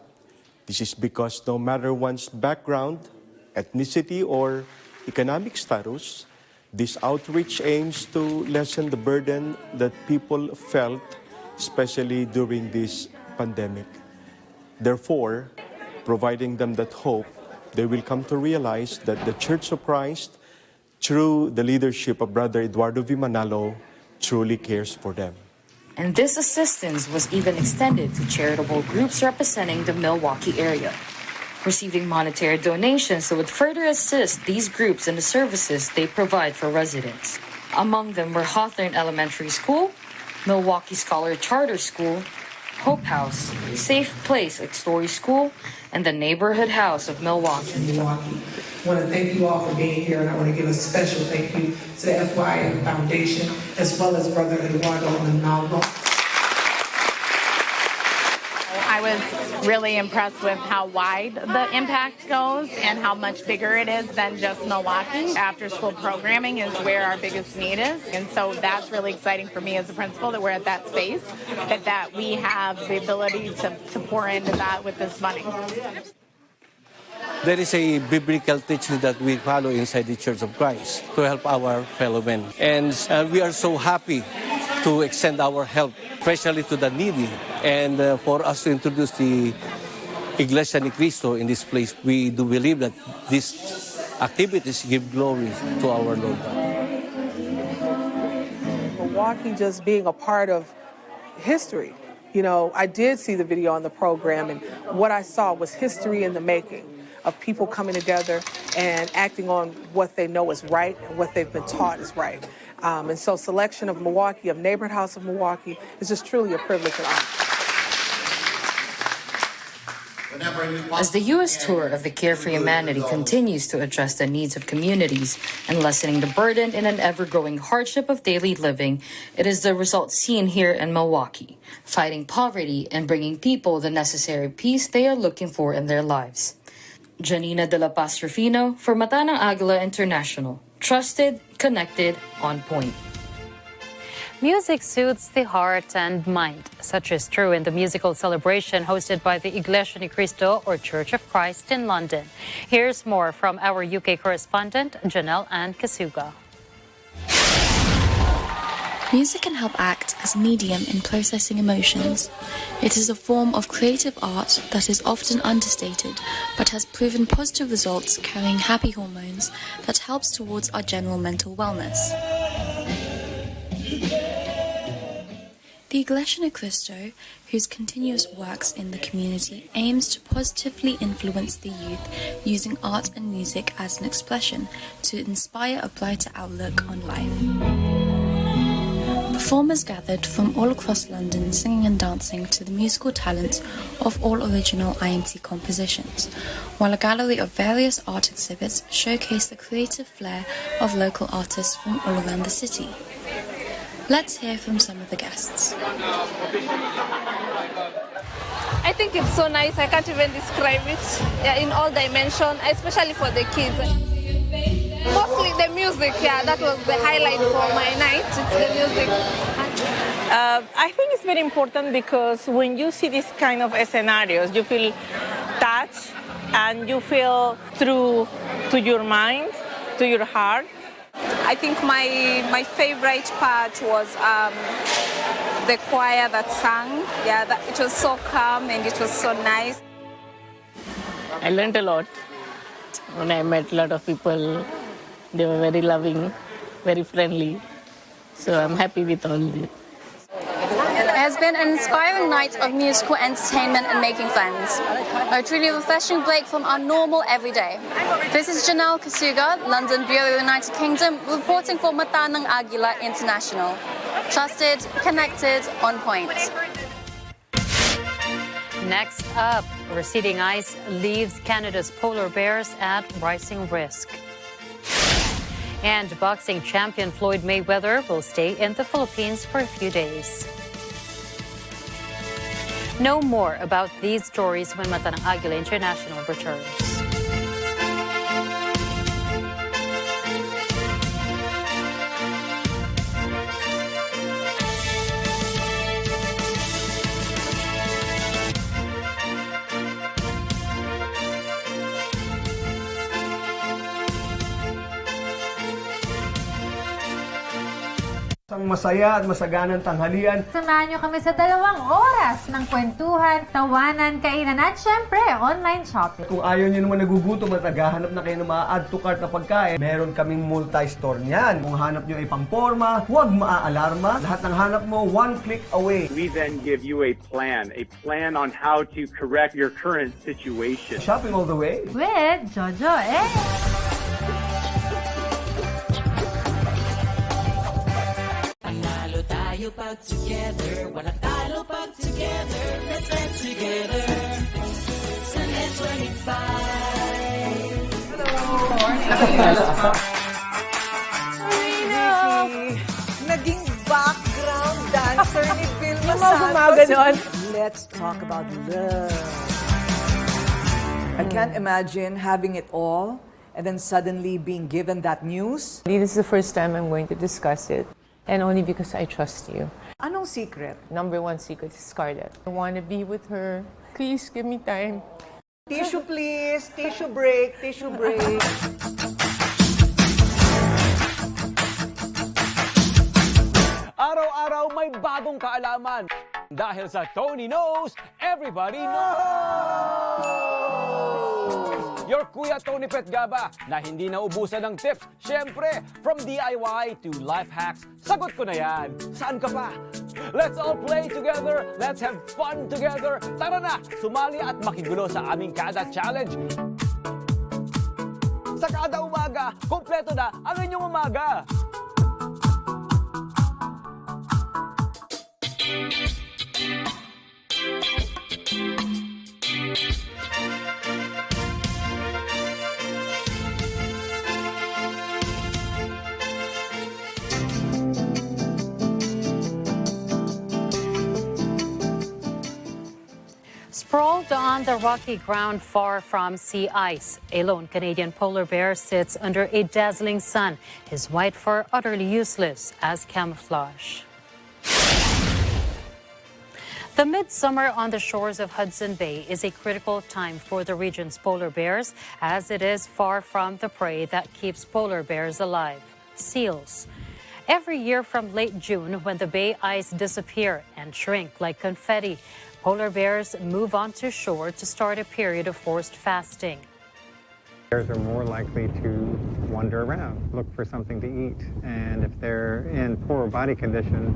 This is because no matter one's background, ethnicity, or economic status, this outreach aims to lessen the burden that people felt, especially during this pandemic. Therefore, providing them that hope, they will come to realize that the Church of Christ, through the leadership of Brother Eduardo V. Manalo, truly cares for them. And this assistance was even extended to charitable groups representing the Milwaukee area, receiving monetary donations that would further assist these groups in the services they provide for residents. Among them were Hawthorne Elementary School, Milwaukee Scholar Charter School, Hope House, Safe Place at Story School, and the Neighborhood House of Milwaukee. I want to thank you all for being here, and I want to give a special thank you to the FYM Foundation, as well as Brother Eduardo Manalo. I was really impressed with how wide the impact goes and how much bigger it is than just Milwaukee. After-school programming is where our biggest need is, and so that's really exciting for me as a principal that we're at that space, that we have the ability to pour into that with this money. There is a biblical teaching that we follow inside the Church of Christ to help our fellow men. And we are so happy to extend our help, especially to the needy. And for us to introduce the Iglesia ni Cristo in this place, we do believe that these activities give glory to our Lord. Milwaukee just being a part of history. You know, I did see the video on the program, and what I saw was history in the making of people coming together and acting on what they know is right and what they've been taught is right. And so selection of Milwaukee, of Neighborhood House of Milwaukee, is just truly a privilege and honor. whenever you As the U.S. tour of the Care for Humanity continues to address the needs of communities and lessening the burden in an ever-growing hardship of daily living, it is the result seen here in Milwaukee, fighting poverty and bringing people the necessary peace they are looking for in their lives. Janina de la Paz Rufino for Mata ng Agila International. Trusted, connected, on point. Music soothes the heart and mind. Such is true in the musical celebration hosted by the Iglesia ni Cristo, or Church of Christ, in London. Here's more from our UK correspondent, Janelle Ann Kasuga. Music can help act as a medium in processing emotions. It is a form of creative art that is often understated, but has proven positive results carrying happy hormones that helps towards our general mental wellness. The Iglesia ni Cristo, whose continuous works in the community aims to positively influence the youth using art and music as an expression to inspire a brighter outlook on life. Performers gathered from all across London singing and dancing to the musical talent of all original IMT compositions, while a gallery of various art exhibits showcased the creative flair of local artists from all around the city. Let's hear from some of the guests. I think it's so nice, I can't even describe it in all dimensions, especially for the kids. Mostly the music, that was the highlight for my night, it's the music. I think it's very important because when you see these kind of scenarios, you feel touched and you feel through to your mind, to your heart. I think my favorite part was the choir that sang. It was so calm and it was so nice. I learned a lot. When I met a lot of people, they were very loving, very friendly. So I'm happy with all this. It has been an inspiring night of musical entertainment and making friends. A truly refreshing break from our normal everyday. This is Janelle Kasuga, London Bureau, United Kingdom, reporting for Mata ng Agila International. Trusted, connected, on point. Next up, receding ice leaves Canada's polar bears at rising risk. And boxing champion Floyd Mayweather will stay in the Philippines for a few days. Know more about these stories when Mata ng Agila International returns. Isang masaya at masaganang tanghalian. Samahan niyo kami sa 2 oras ng kwentuhan, tawanan, kainan at syempre, online shopping. Kung ayaw niyo naman nagugutom at naghahanap na kayo ng mga add to cart na pagkain, meron kaming multi-store niyan. Kung hanap niyo ay pangporma, huwag maaalarma. Lahat ng hanap mo, 1 click away. We then give you a plan on how to correct your current situation. Shopping all the way. With Jojo, Panalo tayo pag together, walang talo pag together, let's get together. Sa Net 25. Hello! Naging background dancer ni Vilma Santos. Let's talk about love. I can't imagine having it all and then suddenly being given that news. This is the first time I'm going to discuss it. And only because I trust you. Anong secret? Number 1 secret is Scarlett. I want to be with her. Please give me time. Tissue please. Tissue break. Tissue break. Araw-araw may bagong kaalaman. Dahil sa Tony Knows, everybody knows! Your Kuya Tony Petgaba na hindi naubusan ng tips. Siyempre, from DIY to life hacks, sagot ko na yan. Saan ka pa? Let's all play together. Let's have fun together. Tara na, sumali at makigulo sa aming kada challenge. Sa kada umaga, kompleto na ang inyong umaga. Sprawled on the rocky ground far from sea ice, a lone Canadian polar bear sits under a dazzling sun, his white fur utterly useless as camouflage. The midsummer on the shores of Hudson Bay is a critical time for the region's polar bears, as it is far from the prey that keeps polar bears alive, seals. Every year from late June, when the bay ice disappear and shrink like confetti, polar bears move onto shore to start a period of forced fasting. Bears are more likely to wander around, look for something to eat, and if they're in poor body condition,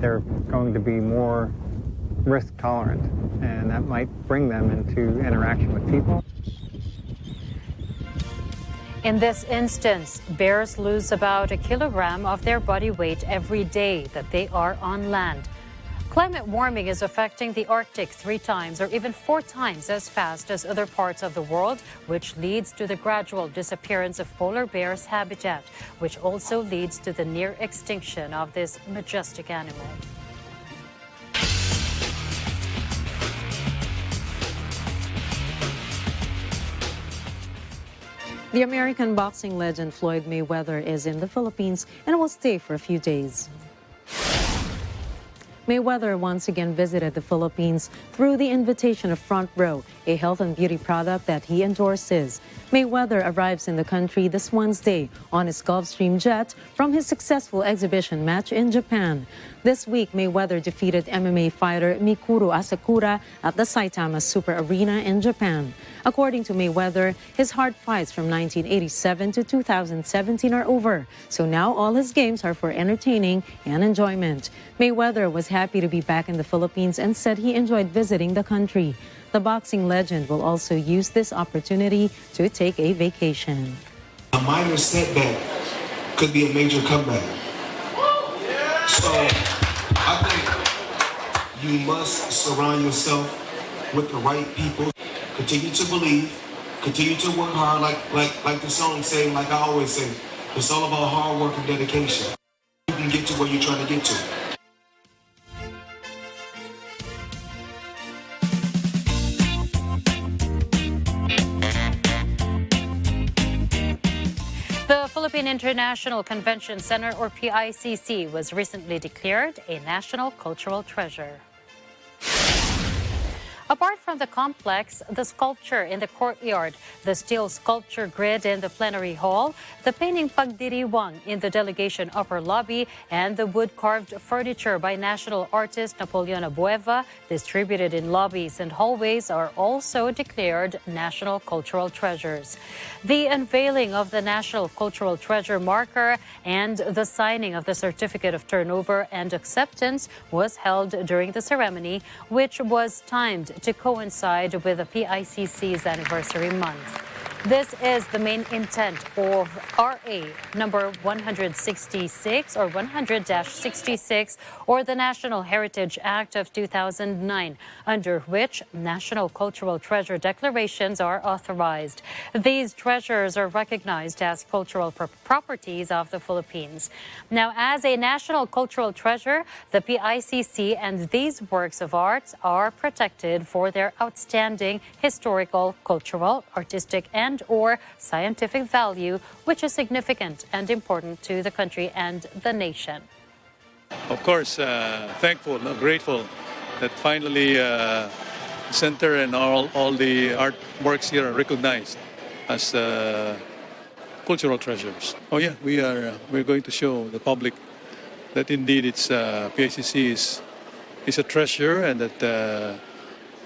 they're going to be more risk tolerant, and that might bring them into interaction with people. In this instance, bears lose about a kilogram of their body weight every day that they are on land. Climate warming is affecting the Arctic 3 times or even 4 times as fast as other parts of the world, which leads to the gradual disappearance of polar bears' habitat, which also leads to the near extinction of this majestic animal. The American boxing legend Floyd Mayweather is in the Philippines and will stay for a few days. Mayweather once again visited the Philippines through the invitation of Front Row, a health and beauty product that he endorses. Mayweather arrives in the country this Wednesday on his Gulfstream jet from his successful exhibition match in Japan. This week, Mayweather defeated MMA fighter Mikuru Asakura at the Saitama Super Arena in Japan. According to Mayweather, his hard fights from 1987 to 2017 are over, so now all his games are for entertaining and enjoyment. Mayweather was happy to be back in the Philippines and said he enjoyed visiting the country. The boxing legend will also use this opportunity to take a vacation. A minor setback could be a major comeback. So I think you must surround yourself with the right people. Continue to believe, continue to work hard, like the song say, like I always say, it's all about hard work and dedication. You can get to where you're trying to get to. The Philippine International Convention Center, or PICC, was recently declared a national cultural treasure. Apart from the complex, the sculpture in the courtyard, the steel sculpture grid in the plenary hall, the painting Pagdiriwang in the delegation upper lobby, and the wood-carved furniture by national artist Napoleon Abueva, distributed in lobbies and hallways, are also declared national cultural treasures. The unveiling of the National Cultural Treasure marker and the signing of the Certificate of Turnover and Acceptance was held during the ceremony, which was timed to coincide with the PICC's anniversary month. This is the main intent of RA number 166 or 100-66 or the National Heritage Act of 2009, under which national cultural treasure declarations are authorized. These treasures are recognized as cultural properties of the Philippines. Now, as a national cultural treasure, the PICC and these works of art are protected for their outstanding historical, cultural, artistic, and/or scientific value, which is significant and important to the country and the nation. Of course, thankful, grateful that finally center and all the artworks here are recognized as cultural treasures. Oh yeah, we're going to show the public that indeed it's PICC is a treasure and that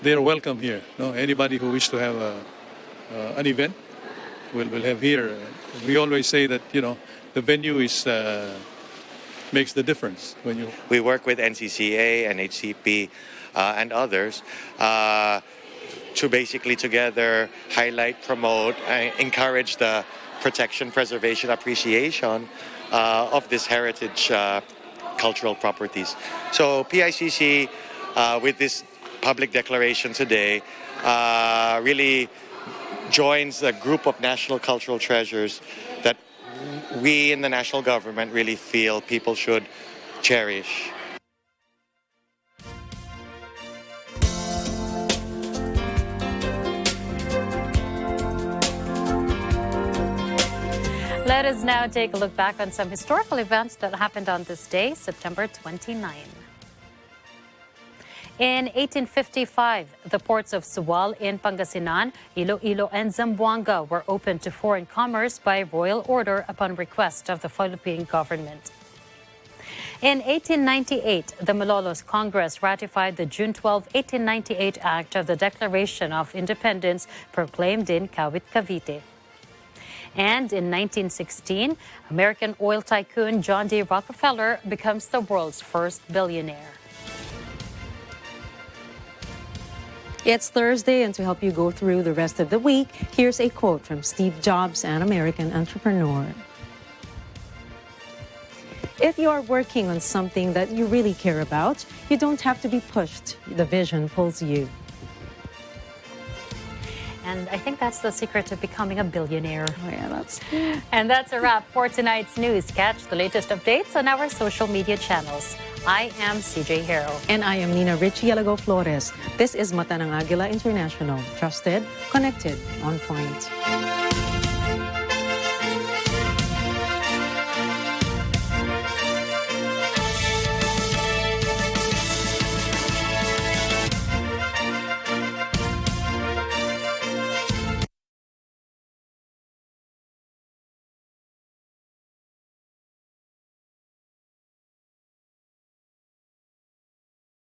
they are welcome here. No, anybody who wishes to have an event will have here. We always say that the venue is makes the difference when you. We work with NCCA, NHCP, and others to basically together highlight, promote, encourage the protection, preservation, appreciation of this heritage cultural properties. So PICC, with this public declaration today, really joins a group of national cultural treasures that we in the national government really feel people should cherish. Let us now take a look back on some historical events that happened on this day, September 29. In 1855, the ports of Suwal in Pangasinan, Iloilo, and Zamboanga were opened to foreign commerce by royal order upon request of the Philippine government. In 1898, the Malolos Congress ratified the June 12, 1898 Act of the Declaration of Independence proclaimed in Kawit, Cavite. And in 1916, American oil tycoon John D. Rockefeller becomes the world's first billionaire. It's Thursday, and to help you go through the rest of the week, here's a quote from Steve Jobs, an American entrepreneur. If you are working on something that you really care about, you don't have to be pushed. The vision pulls you. And I think that's the secret to becoming a billionaire. Oh, yeah, And that's a wrap for tonight's news. Catch the latest updates on our social media channels. I am CJ Hero. And I am Nina Richie Alago Flores. This is Mata ng Agila International. Trusted, connected, on point.